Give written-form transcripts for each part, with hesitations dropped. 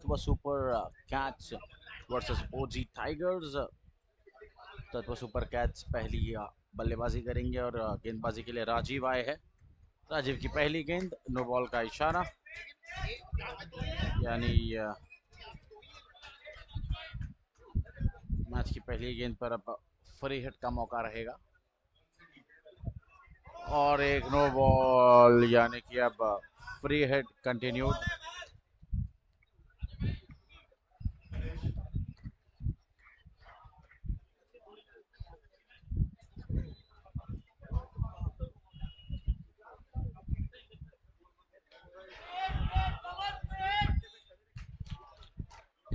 तत्व super cats versus ओजी tigers. तत्व super cats पहली बल्लेबाजी करेंगे और गेंदबाजी के लिए राजीव आए हैं। राजीव की पहली गेंद, नो बॉल का इशारा, यानी मैच की पहली गेंद पर अब फ्री हिट का मौका रहेगा और एक नो बॉल, यानी कि अब free hit continued.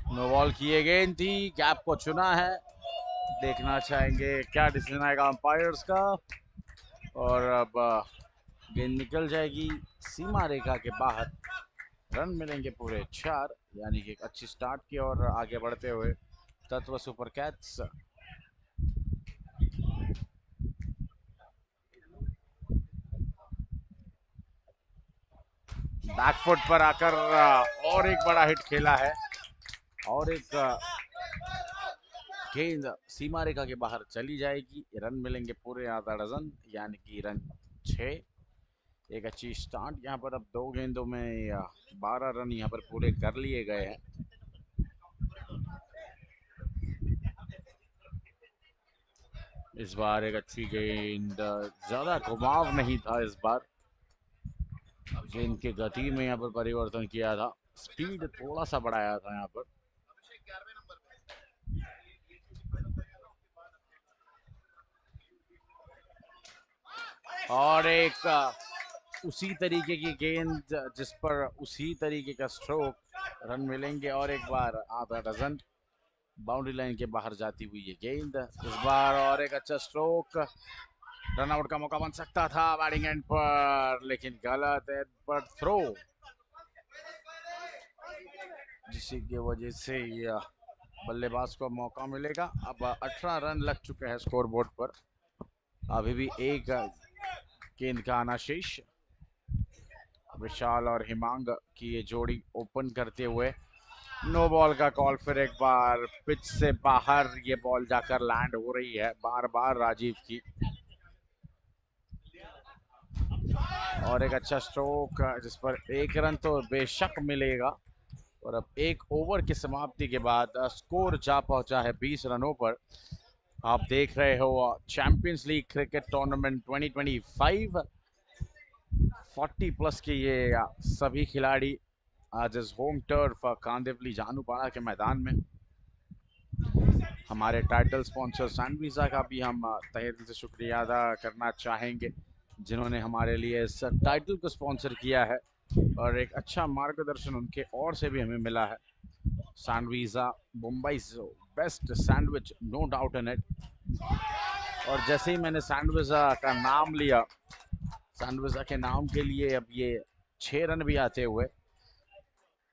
No ball की ये गेंद थी, गैप को चुना है। देखना चाहेंगे क्या डिसीजन आएगा अंपायर्स का। और अब गेंद निकल जाएगी सीमा रेखा के बाहर। रन मिलेंगे पूरे 4, यानी कि एक अच्छी स्टार्ट की और आगे बढ़ते हुए तत्व सुपर कैट्स। बैकफुट पर आकर और एक बड़ा हिट खेला है और एक गेंद सीमा रेखा के बाहर चली जाएगी। रन मिलेंगे पूरे आधा डजन, यानी कि रन 6। एक अच्छी स्टार्ट यहाँ पर। अब 2 गेंदों में 12 रन यहाँ पर पूरे कर लिए गए हैं। इस बार एक अच्छी गेंद, ज्यादा घुमाव नहीं था इस बार। गेंद की गति में यहाँ पर परिवर्तन किया था, स्पीड थोड़ा सा बढ़ाया था यहाँ पर। और एक उसी तरीके की गेंद जिस पर उसी तरीके का स्ट्रोक, रन मिलेंगे और एक बार आधा डजन। बाउंड्री लाइन के बाहर जाती हुई ये गेंद इस बार, और एक अच्छा स्ट्रोक। रन आउट का मौका बन सकता था बैटिंग एंड पर, लेकिन गलत एंड पर थ्रो, जिसकी की वजह से बल्लेबाज को मौका मिलेगा। अब 18 रन लग चुके हैं स्कोर बोर्ड पर, अभी भी एक गेंद का आना शेष। विशाल और हिमांग की ये जोड़ी ओपन करते हुए। नो बॉल का कॉल, फिर एक बार पिच से बाहर ये बॉल जाकर लैंड हो रही है बार बार राजीव की। और एक अच्छा स्ट्रोक जिस पर एक रन तो बेशक मिलेगा। और अब एक ओवर की समाप्ति के बाद स्कोर जा पहुंचा है 20 रनों पर। आप देख रहे हो champions league cricket tournament 2025। 40 plus के ये सभी खिलाड़ी आज इस होम टर्फ कांदिवली जानूपाड़ा के मैदान में। हमारे टाइटल स्पॉन्सर सैनवीजा का भी हम तहे दिल से शुक्रिया अदा करना चाहेंगे, जिन्होंने हमारे लिए इस टाइटल को स्पॉन्सर किया है और एक अच्छा मार्गदर्शन उनके ओर से भी हमें मिला है। सैनवीजा, Mumbai best sandwich, no doubt in it. और जैसे ही मैंने सैंडविजा का नाम लिया, सैंडविजा के नाम के लिए अब ये 6 रन भी आते हुए।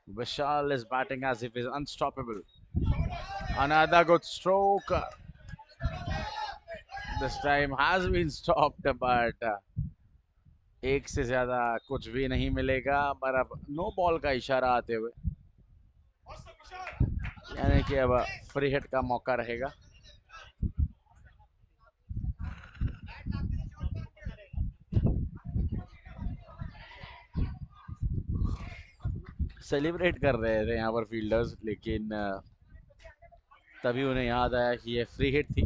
Vishal is batting as if he's unstoppable. Another good stroke. This time has been stopped, but एक से ज्यादा कुछ भी नहीं मिलेगा। पर अब नो बॉल का इशारा आते हुए, यानी कि अब फ्री हिट का मौका रहेगा। सेलिब्रेट कर रहे थे यहाँ पर फील्डर्स, लेकिन तभी उन्हें याद आया कि ये फ्री हिट थी।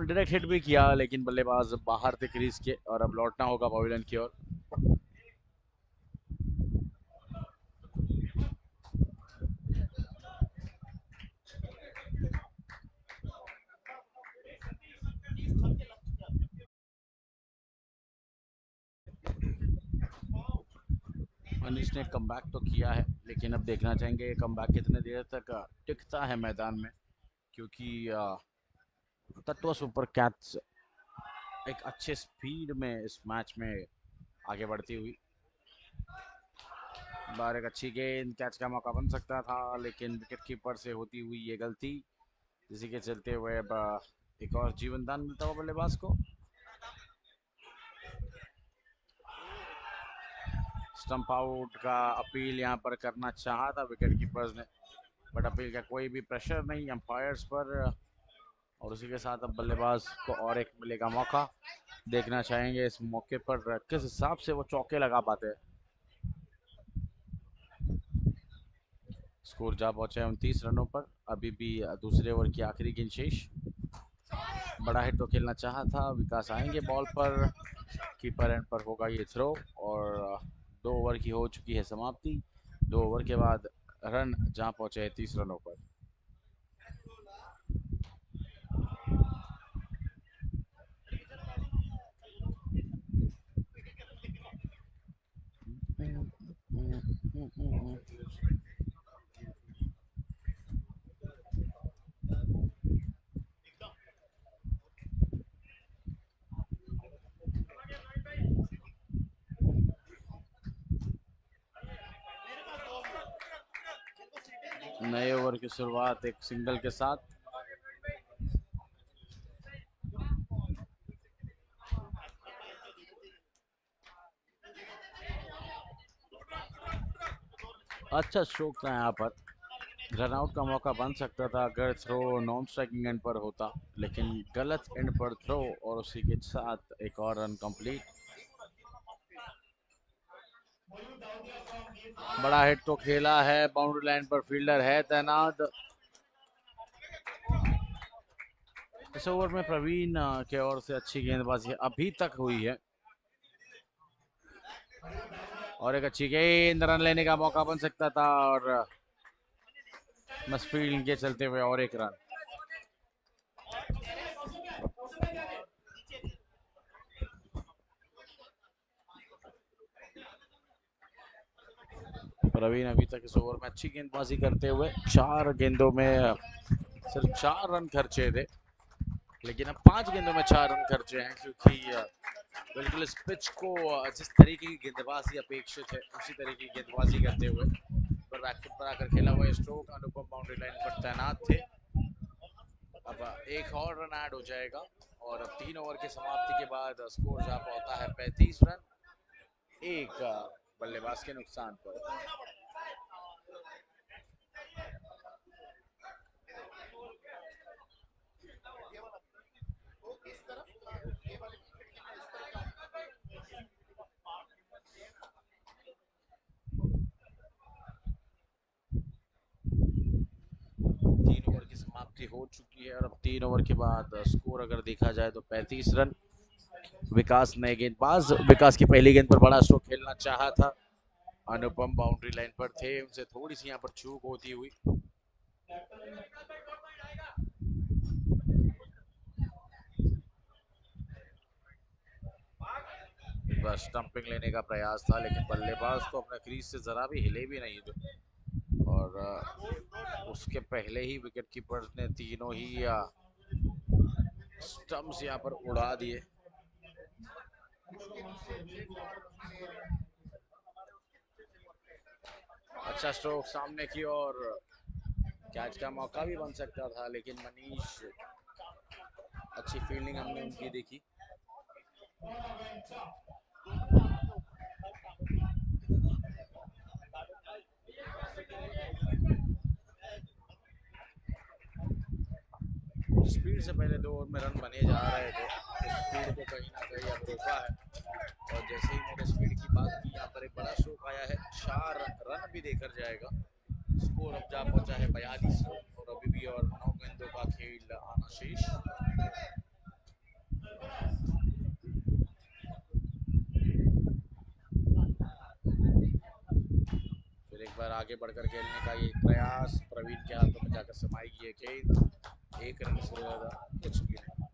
डायरेक्ट हिट भी किया, लेकिन बल्लेबाज बाहर थे क्रीज के और अब लौटना होगा पवेलियन की ओर। मनीष ने कम बैक तो किया है, लेकिन अब देखना चाहेंगे ये कम बैक कितने देर तक टिकता है मैदान में, क्योंकि तत्व सुपर कैट्स एक अच्छे स्पीड में इस मैच में आगे बढ़ती हुई। बार एक अच्छी गेंद, कैच का मौका बन सकता था, लेकिन विकेट कीपर से होती हुई ये गलती, जिसी के चलते हुए अब एक और जीवन दान मिलता हुआ बल्लेबाज को। स्टंप आउट का अपील यहाँ पर करना चाहा था विकेट कीपर्स ने, बट अपील का कोई भी प्रेशर नहीं अंपायर्स पर। और उसी के साथ अब बल्लेबाज को और एक मिलेगा मौका। देखना चाहेंगे इस मौके पर किस हिसाब से वो चौके लगा पाते हैं। स्कोर जा पहुंचा है 29 रनों पर। अभी भी दूसरे ओवर की आखिरी गेंद शेष। बड़ा हिट तो खेलना चाहा था, विकास आएंगे बॉल पर, कीपर एंड पर होगा ये थ्रो। और 2 ओवर की हो चुकी है समाप्ति। 2 ओवर के बाद रन जहां पहुंचे हैं 30 रनों पर। नए ओवर की शुरुआत एक सिंगल के साथ। अच्छा स्ट्रोक था यहाँ पर, रनआउट का मौका बन सकता था अगर थ्रो नॉन स्ट्राइकिंग एंड पर होता, लेकिन गलत एंड पर थ्रो और उसी के साथ एक और रन कंप्लीट। बड़ा हिट तो खेला है, बाउंड्री लाइन पर फील्डर है तैनात। इस ओवर में प्रवीण के ओर से अच्छी गेंदबाजी अभी तक हुई है और एक अच्छी गेंद, रन लेने का मौका बन सकता था और बस फील्ड के चलते हुए और एक रन। प्रवीण अभी तक इस ओवर में अच्छी गेंदबाजी करते हुए 4 गेंदों में सिर्फ 4 रन खर्चे थे, लेकिन अब 5 गेंदों में 4 रन खर्चे हैं, क्योंकि बिल्कुल इस पिच को जिस तरीके की गेंदबाजी अपेक्षित है उसी तरीके की गेंदबाजी करते हुए पर बैकफुट पर आकर खेला हुआ स्ट्रोक। अनुपम बाउंड्री लाइन पर तैनात थे। अब एक और रन ऐड हो जाएगा और अब 3 ओवर की समाप्ति के बाद स्कोर जा पहुंचा है 35 रन, एक बल्लेबाज के नुकसान पर। समाप्ति हो चुकी है और अब 3 ओवर के बाद स्कोर अगर देखा जाए तो 35 रन। विकास नए गेंदबाज, विकास की पहली गेंद पर बड़ा स्ट्रोक खेलना चाहा था, अनुपम बाउंड्री लाइन पर थे, उनसे थोड़ी सी यहाँ पर चूक होती हुई। बस स्टंपिंग लेने का प्रयास था, लेकिन बल्लेबाज तो अपने क्रीज से जरा भी हिले भी नहीं थे और उसके पहले ही विकेट कीपर ने तीनों ही स्टंप्स यहाँ पर उड़ा दिए। अच्छा स्ट्रोक सामने की ओर, कैच का मौका भी बन सकता था, लेकिन मनीष, अच्छी फील्डिंग हमने उनकी देखी। स्पीड से पहले 2 ओवर में रन बने जा रहे थे, स्पीड को कहीं ना कहीं अब रोका है और जैसे ही मैंने स्पीड की बात की, यहाँ पर एक बड़ा स्ट्रोक आया है, 4 रन भी देकर जाएगा। स्कोर अब जा पहुंचा है 42 और अभी भी और 9 गेंदों का खेल आना शेष। फिर एक बार आगे बढ़कर खेलने का ये प्रयास, प्रवीण के हाथों में जाकर समाएगी ये गेंद, एक रन से ज्यादा कुछ भी नहीं।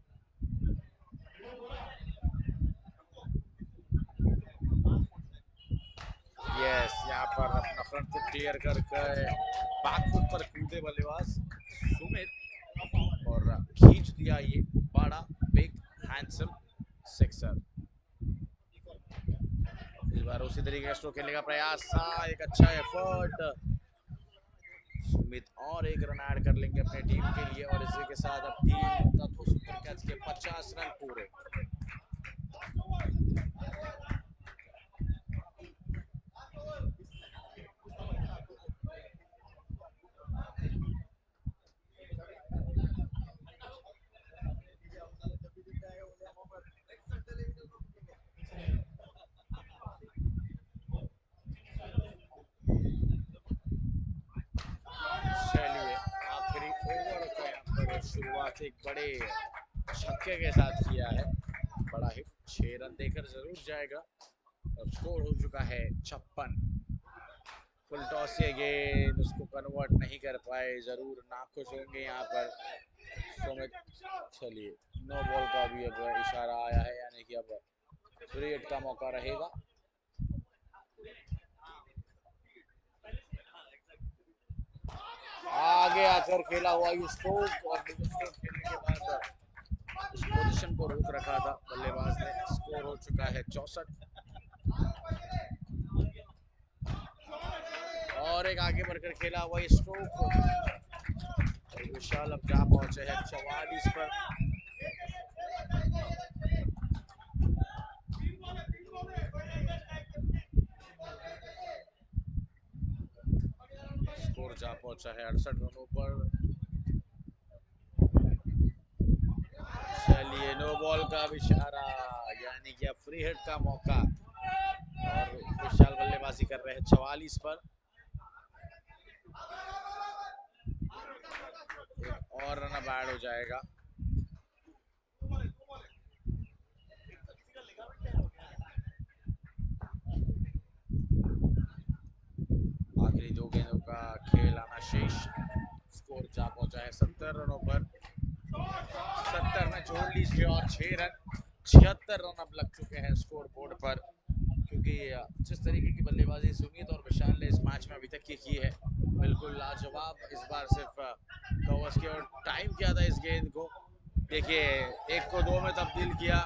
यस, यहाँ पर अपना फ्रंट फुट क्लियर करके बैक फुट पर कूदे बल्लेबाज सुमित और खींच दिया ये बड़ा बिग हैंडसम सिक्सर। इस बार उसी तरीके का स्ट्रोक खेलने का प्रयास था, एक अच्छा एफर्ट, सुमित और एक रन ऐड कर लेंगे अपने टीम के लिए और इसी के साथ अब टीम तत्व सुपर कैच के 50 रन पूरे। शुरुआत एक बड़े छक्के के साथ किया है, बड़ा हिट, 6 रन देकर जरूर जाएगा। और स्कोर हो चुका है 56। फुल टॉस ये गेंद उसको कन्वर्ट नहीं कर पाए, जरूर नाखुश होंगे यहाँ पर सुमित। चलिए, नो बॉल का भी अब इशारा आया है, यानी कि अब फ्री हिट का मौका रहेगा। आगे आकर खेला हुआ ये स्ट्रोक, और स्ट्रोक खेलने के बाद इस पोजीशन को रोक रखा था बल्लेबाज ने। स्कोर हो चुका है 64। और एक आगे बढ़कर खेला हुआ ये स्ट्रोक, और विशाल अब जा पहुंचे हैं 44 पर। स्कोर जा पहुंचा है 68 रनों पर। चलिए, नो बॉल का इशारा, यानी कि अब फ्री हिट का मौका, और विशाल बल्लेबाजी कर रहे हैं 44 पर। एक और रन अब ऐड हो जाएगा। आखिरी 2 गेंदों का खेल आना शेष। स्कोर जा पहुंचा है 70 रनों पर। 70 में जोड़ लीजिए और 6 रन, 76 रन अब लग चुके हैं स्कोर बोर्ड पर। क्योंकि जिस तरीके की बल्लेबाजी सुमित और विशाल ने इस मैच में अभी तक की है, बिल्कुल लाजवाब। इस बार सिर्फ कवर्स की, और टाइम किया था इस गेंद को, देखिए 1 को 2 में तब्दील किया।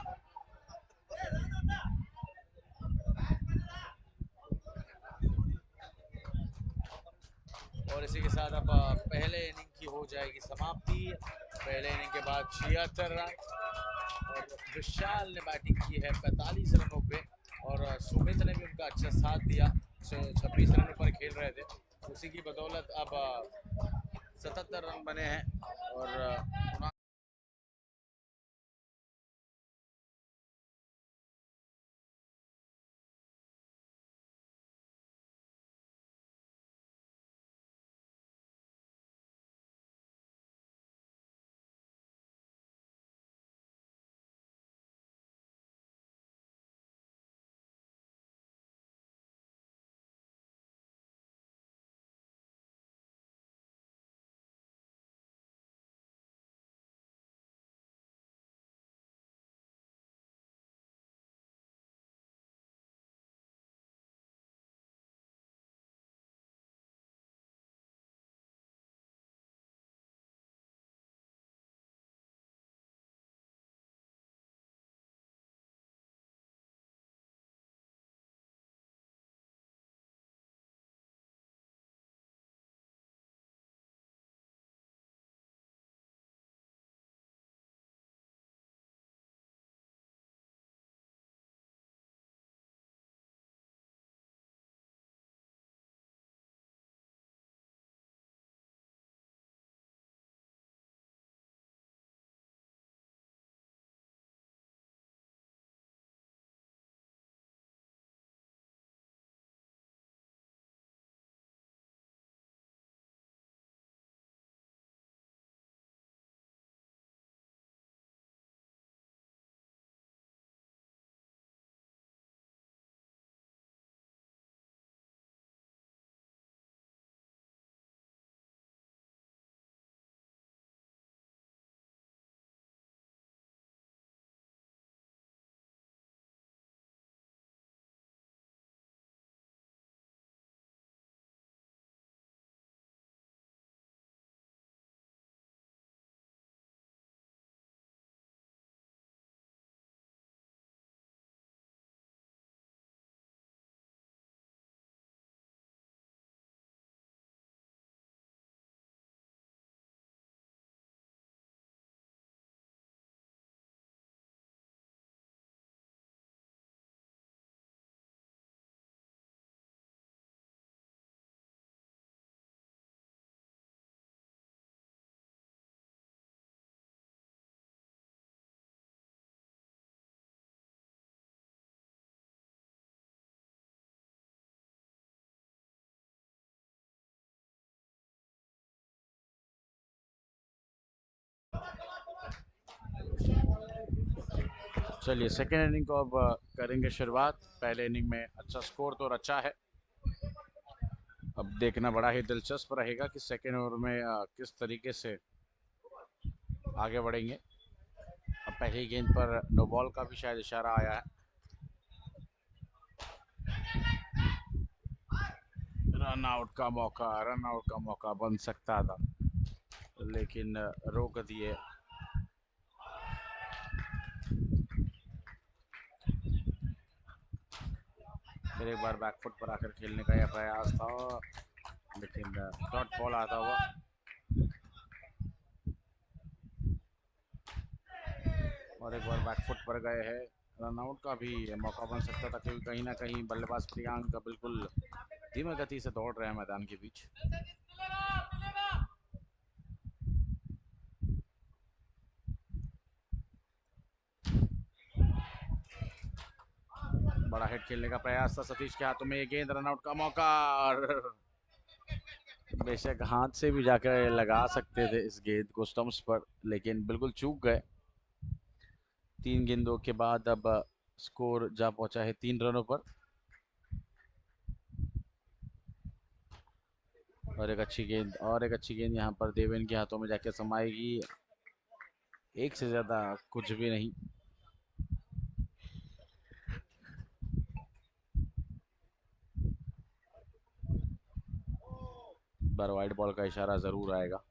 और इसी के साथ अब पहले इनिंग की हो जाएगी समाप्ति। पहले इनिंग के बाद 76 रन, और विशाल ने बैटिंग की है 45 रनों पे, और सुमित ने भी उनका अच्छा साथ दिया। 26 रनों पर खेल रहे थे, उसी की बदौलत अब 77 रन बने हैं। और चलिए सेकेंड इनिंग को अब करेंगे शुरुआत। पहले इनिंग में अच्छा स्कोर तो रचा है, अब देखना बड़ा ही दिलचस्प रहेगा कि सेकेंड ओवर में किस तरीके से आगे बढ़ेंगे। अब पहली गेंद पर नो बॉल का भी शायद इशारा आया है। रन आउट का मौका बन सकता था, लेकिन रोक दिए। फिर एक बार बैकफुट पर आकर खेलने का यह प्रयास था, लेकिन डॉट बॉल आता हुआ। और एक बार बैकफुट पर गए हैं, रन आउट का भी मौका बन सकता था, क्योंकि कहीं ना कहीं बल्लेबाज प्रियांक बिल्कुल धीमी गति से दौड़ रहे हैं मैदान के बीच। बड़ा हिट खेलने का प्रयास था सतीश के हाथों में, ये गेंद, रन आउट का मौका। बेशक हाथ से भी जाकर लगा सकते थे इस गेंद को स्टंप्स पर, लेकिन बिल्कुल चूक गए। 3 गेंदों के बाद अब स्कोर जा पहुंचा है 3 रनों पर। और एक अच्छी गेंद यहाँ पर देवेन के हाथों में जाके समाएगी। एक से ज्यादा कुछ भी नहीं। बार वाइड बॉल का इशारा जरूर आएगा।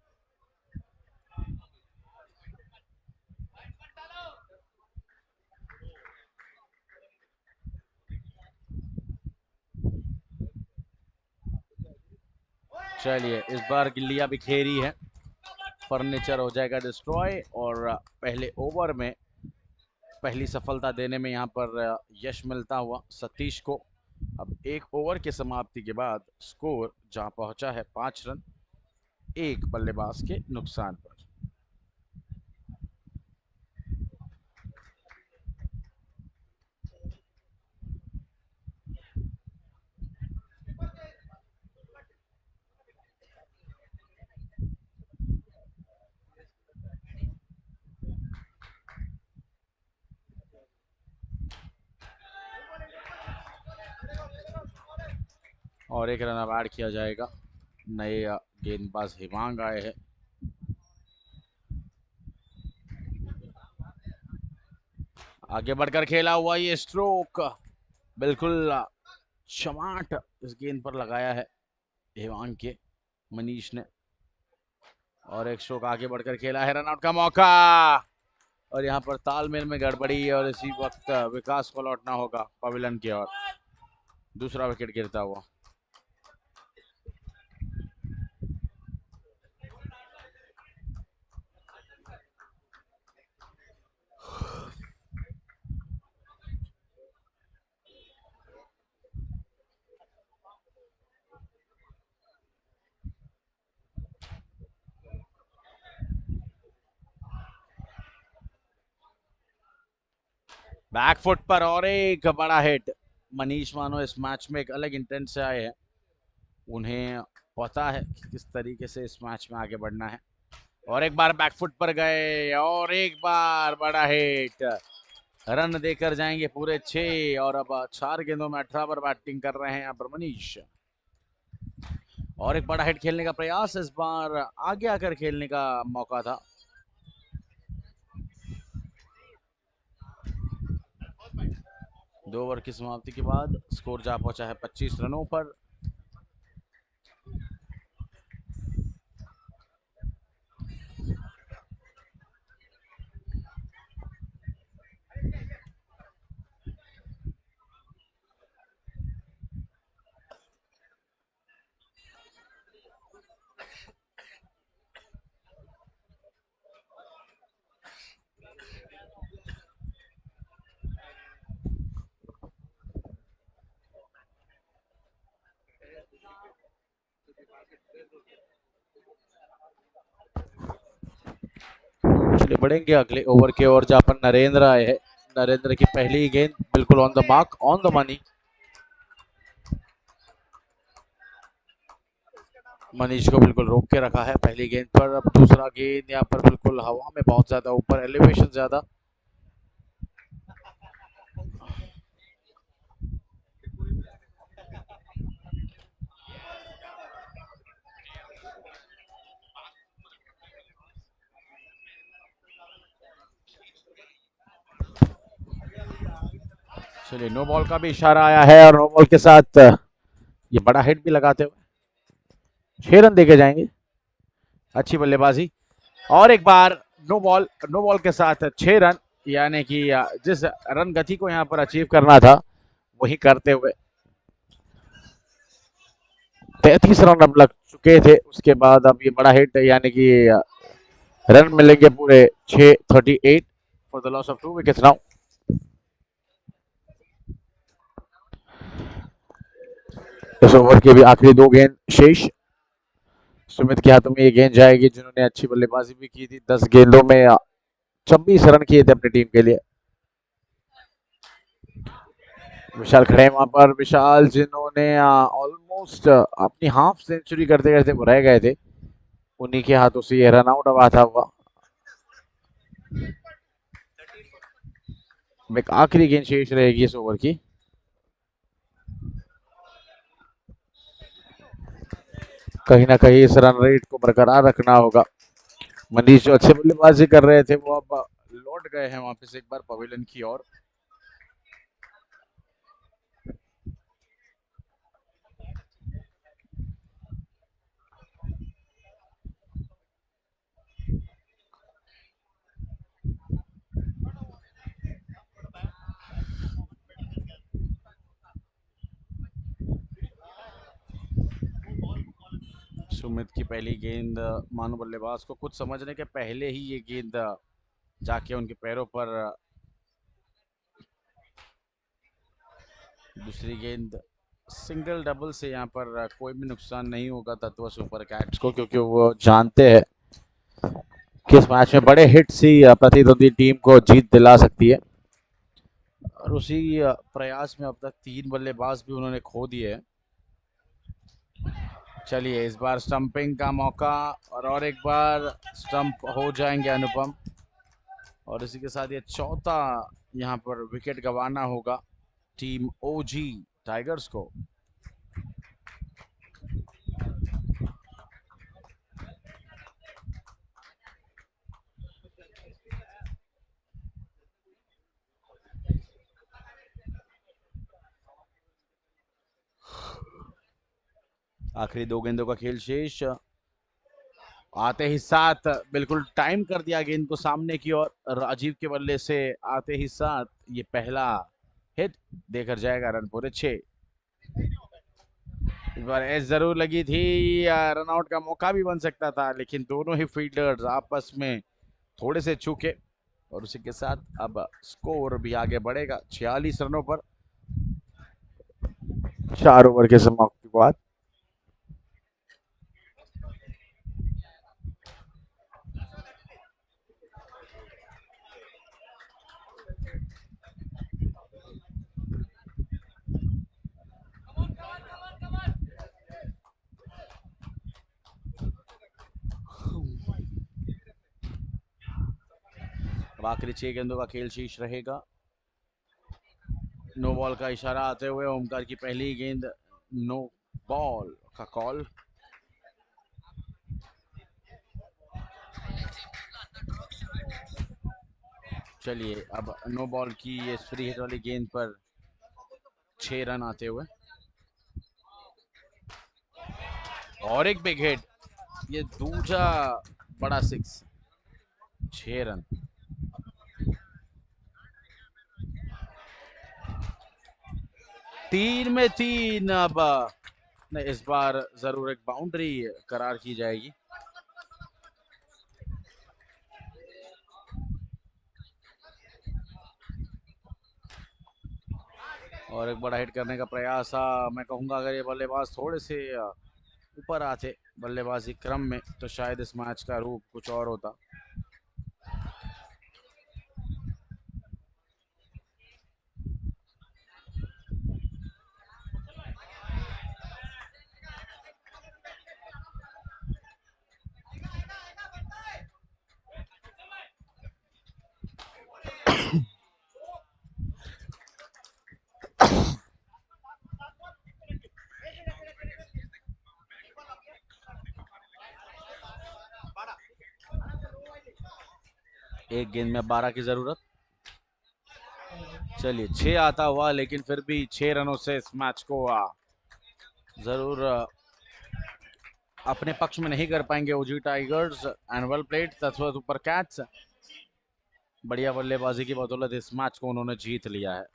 चलिए इस बार गिल्लियां बिखेरी है, फर्नीचर हो जाएगा डिस्ट्रॉय। और पहले ओवर में पहली सफलता देने में यहाँ पर यश मिलता हुआ सतीश को। अब एक ओवर की समाप्ति के बाद स्कोर जहां पहुंचा है 5 रन, एक बल्लेबाज के नुकसान पर। और एक रन अब ऐड किया जाएगा, नए गेंदबाज हिमांग आए हैं। आगे बढ़कर खेला हुआ ये स्ट्रोक बिल्कुल चमाट इस गेंद पर लगाया है हिमांग के मनीष ने। और एक स्ट्रोक आगे बढ़कर खेला है, रन आउट का मौका। और यहाँ पर तालमेल में गड़बड़ी है, और इसी वक्त विकास को लौटना होगा पवेलियन की ओर। दूसरा विकेट गिरता हुआ। बैकफुट पर और एक बड़ा हिट। मनीष मानो इस मैच में एक अलग इंटेंट से आए हैं, उन्हें पता है कि किस तरीके से इस मैच में आगे बढ़ना है। और एक बार बैकफुट पर गए, और एक बार बड़ा हिट। रन देकर जाएंगे पूरे 6, और अब 4 गेंदों में 18 पर बैटिंग कर रहे हैं यहाँ पर मनीष। और एक बड़ा हिट खेलने का प्रयास, इस बार आगे आकर खेलने का मौका था। दो ओवर की समाप्ति के बाद स्कोर जा पहुंचा है 25 रनों पर। चलिए बढ़ेंगे अगले ओवर के ओर, जहां पर नरेंद्र आए हैं। नरेंद्र की पहली गेंद बिल्कुल on the mark, on the money. Manish को बिल्कुल रोक के रखा है पहली गेंद पर। अब दूसरा गेंद यहाँ पर बिल्कुल हवा में बहुत ज्यादा ऊपर, एलिवेशन ज्यादा। चलिए नो बॉल का भी इशारा आया है और नो बॉल के साथ ये बड़ा हिट भी लगाते हुए 6 रन देके जाएंगे। अच्छी बल्लेबाजी और एक बार नो बॉल के साथ 6 रन, यानी कि जिस रन गति को यहाँ पर अचीव करना था वही करते हुए 33 रन अब लग चुके थे। उसके बाद अब ये बड़ा हिट, यानी कि रन मिलेंगे पूरे 638 for the loss of 2 wickets now. इस ओवर के भी आखिरी 2 गेंद शेष। सुमित के हाथों में ये गेंद जाएगी, जिन्होंने अच्छी बल्लेबाजी भी की थी। 10 गेंदों में 26 रन किए थे अपनी टीम के लिए। विशाल खड़े हैं वहां पर, विशाल जिन्होंने ऑलमोस्ट अपनी हाफ सेंचुरी करते करते वो रह गए थे, उन्हीं के हाथों से ये रन आउट हुआ था। एक आखिरी गेंद शेष रहेगी इस ओवर की। कहीं ना कहीं इस रन रेट को बरकरार रखना होगा। मनीष जो अच्छे बल्लेबाजी कर रहे थे वो अब लौट गए हैं वापस एक बार पवेलियन की ओर। सुमित की पहली गेंद मानो बल्लेबाज को कुछ समझने के पहले ही ये गेंद जाके उनके पैरों पर। दूसरी गेंद सिंगल डबल से यहाँ पर कोई भी नुकसान नहीं होगा तत्व सुपर कैट्स को, क्योंकि वो जानते हैं कि इस मैच में बड़े हिट्स ही प्रतिद्वंदी टीम को जीत दिला सकती है। और उसी प्रयास में अब तक 3 बल्लेबाज भी उन्होंने खो दिए हैं। चलिए इस बार स्टंपिंग का मौका और एक बार स्टंप हो जाएंगे अनुपम, और इसी के साथ ये चौथा यहाँ पर विकेट गंवाना होगा टीम ओजी टाइगर्स को। आखिरी 2 गेंदों का खेल शेष। आते ही साथ बिल्कुल टाइम कर दिया गेंद को सामने की ओर, राजीव के बल्ले से आते ही साथ ये पहला हिट देकर जाएगा रन पूरे 6। इस बार एज जरूर लगी थी, रन आउट का मौका भी बन सकता था, लेकिन दोनों ही फील्डर्स आपस में थोड़े से चूके, और उसी के साथ अब स्कोर भी आगे बढ़ेगा 46 रनों पर 4 ओवर के समाप्ति के बाद। अब आखिरी 6 गेंदों का खेल शेष रहेगा। नो बॉल का इशारा आते हुए ओमकार की पहली गेंद नो बॉल का कॉल। चलिए अब नो बॉल की ये फ्री हिट वाली गेंद पर 6 रन आते हुए और एक बिग हिट, ये दूसरा बड़ा 6, 6 रन। 3 में 3 अब नहीं, इस बार जरूर एक बाउंड्री करार की जाएगी। और एक बड़ा हिट करने का प्रयास, मैं कहूंगा अगर ये बल्लेबाज थोड़े से ऊपर आते बल्लेबाजी क्रम में तो शायद इस मैच का रूप कुछ और होता। एक गेंद में 12 की जरूरत। चलिए 6 आता हुआ, लेकिन फिर भी 6 रनों से इस मैच को जरूर अपने पक्ष में नहीं कर पाएंगे OG tigers. And well played, super cats. बढ़िया बल्लेबाजी की बदौलत इस मैच को उन्होंने जीत लिया है।